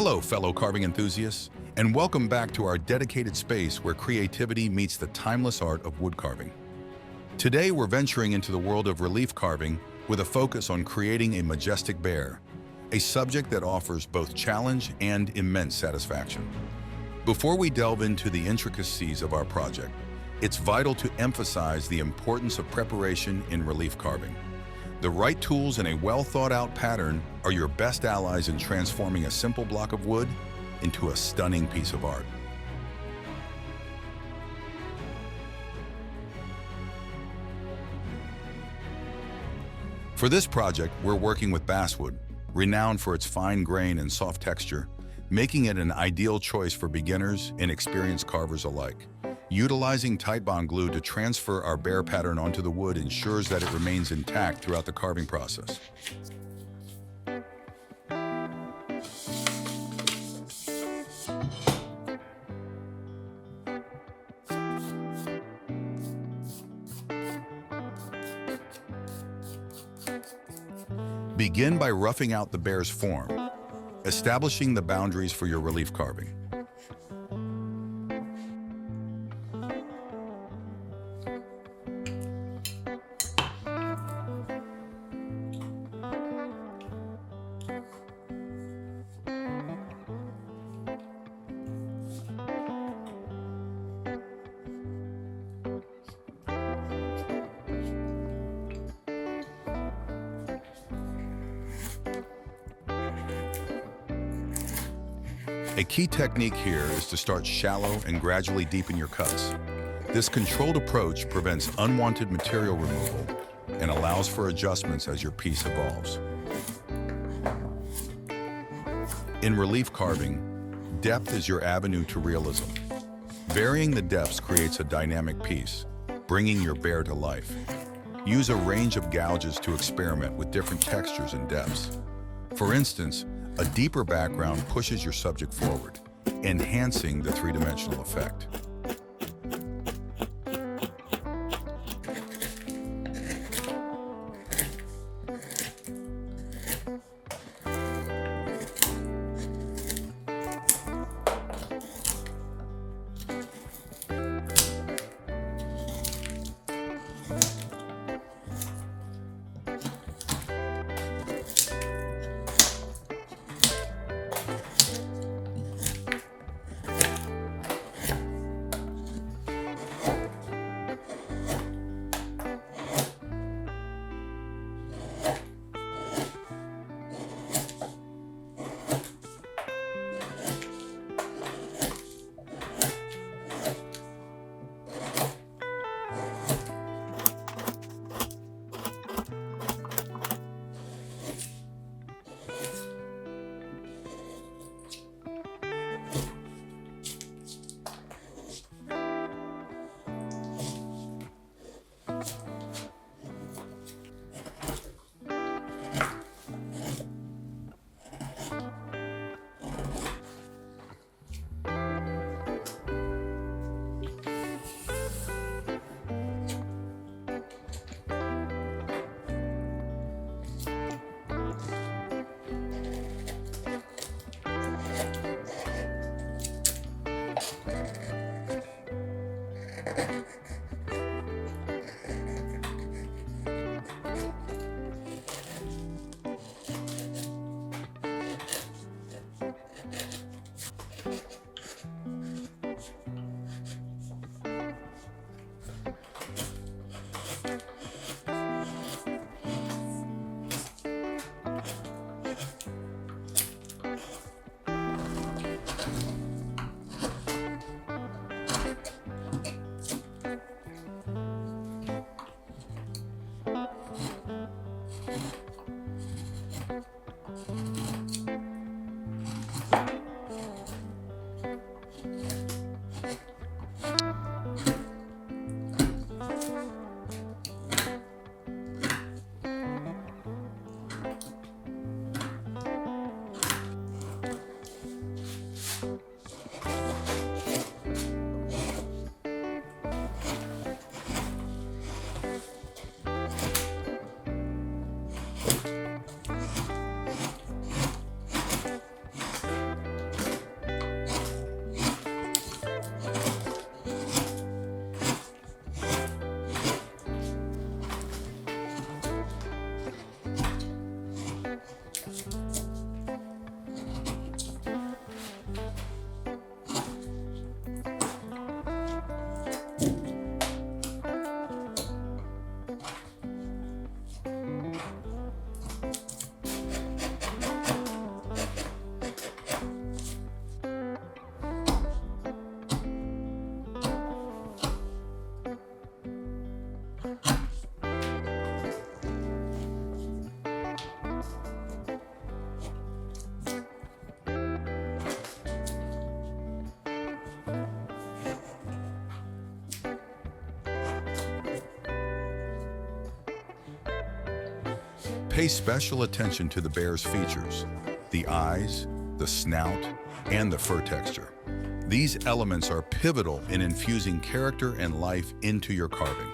Hello, fellow carving enthusiasts, and welcome back to our dedicated space where creativity meets the timeless art of wood carving. Today, we're venturing into the world of relief carving with a focus on creating a majestic bear, a subject that offers both challenge and immense satisfaction. Before we delve into the intricacies of our project, it's vital to emphasize the importance of preparation in relief carving. The right tools and a well-thought-out pattern are your best allies in transforming a simple block of wood into a stunning piece of art. For this project, we're working with Basswood, renowned for its fine grain and soft texture, making it an ideal choice for beginners and experienced carvers alike. Utilizing Titebond glue to transfer our bear pattern onto the wood ensures that it remains intact throughout the carving process. Begin by roughing out the bear's form, establishing the boundaries for your relief carving. A key technique here is to start shallow and gradually deepen your cuts. This controlled approach prevents unwanted material removal and allows for adjustments as your piece evolves. In relief carving, depth is your avenue to realism. Varying the depths creates a dynamic piece, bringing your bear to life. Use a range of gouges to experiment with different textures and depths. For instance, a deeper background pushes your subject forward, enhancing the three-dimensional effect. Pay special attention to the bear's features, the eyes, the snout, and the fur texture. These elements are pivotal in infusing character and life into your carving.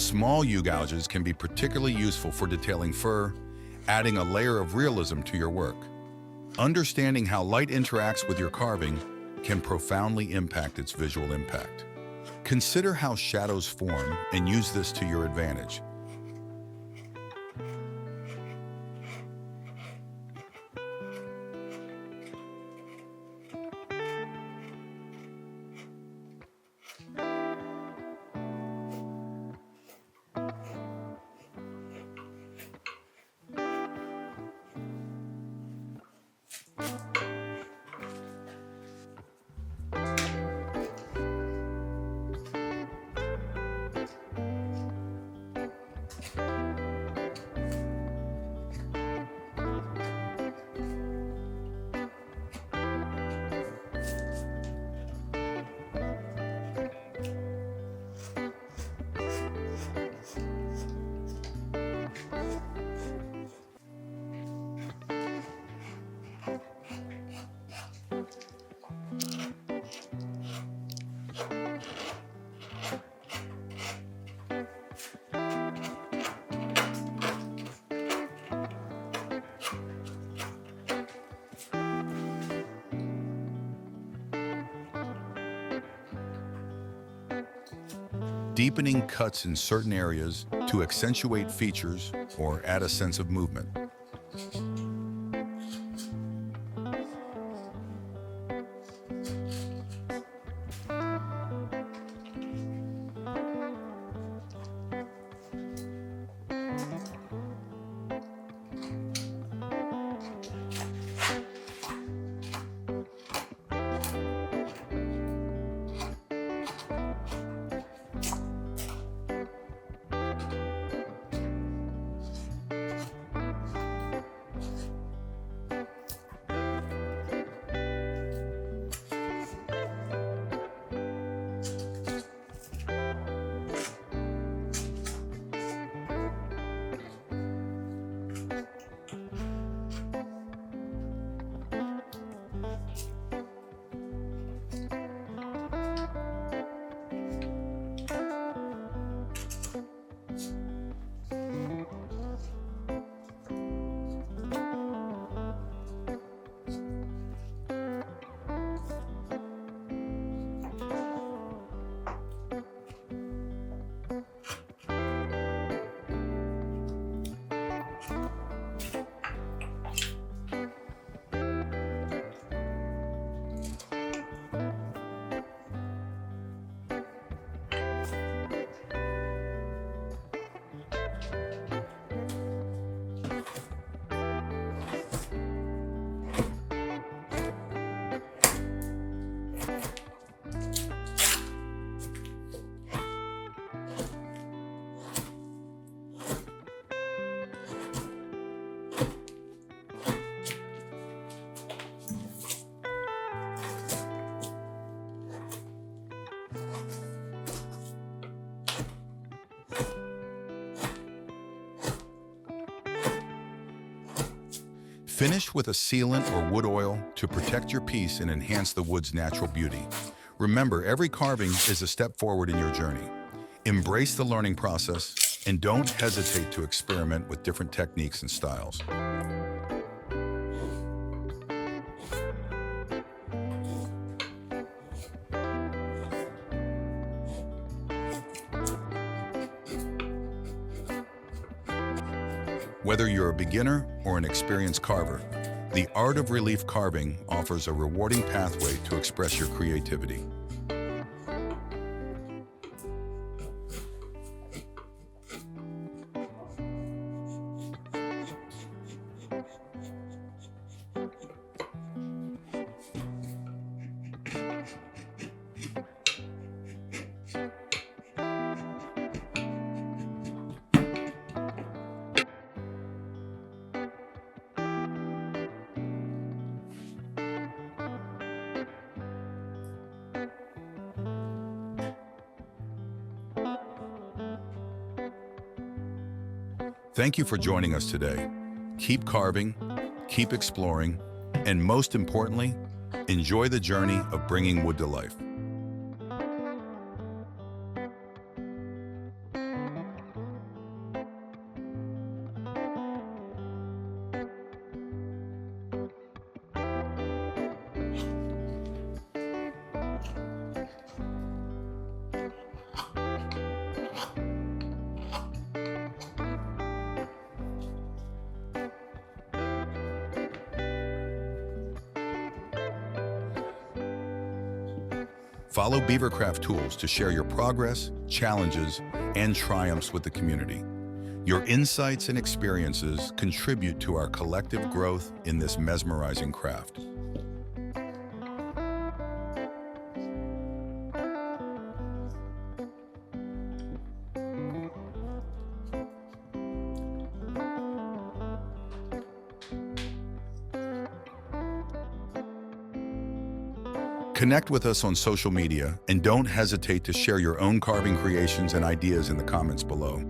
Small U-gouges can be particularly useful for detailing fur, adding a layer of realism to your work. Understanding how light interacts with your carving can profoundly impact its visual impact. Consider how shadows form and use this to your advantage. Deepening cuts in certain areas to accentuate features or add a sense of movement. Finish with a sealant or wood oil to protect your piece and enhance the wood's natural beauty. Remember, every carving is a step forward in your journey. Embrace the learning process and don't hesitate to experiment with different techniques and styles. Whether you're a beginner or an experienced carver, the art of relief carving offers a rewarding pathway to express your creativity. Thank you for joining us today. Keep carving, keep exploring, and most importantly, enjoy the journey of bringing wood to life. Follow Beavercraft Tools to share your progress, challenges, and triumphs with the community. Your insights and experiences contribute to our collective growth in this mesmerizing craft. Connect with us on social media and don't hesitate to share your own carving creations and ideas in the comments below.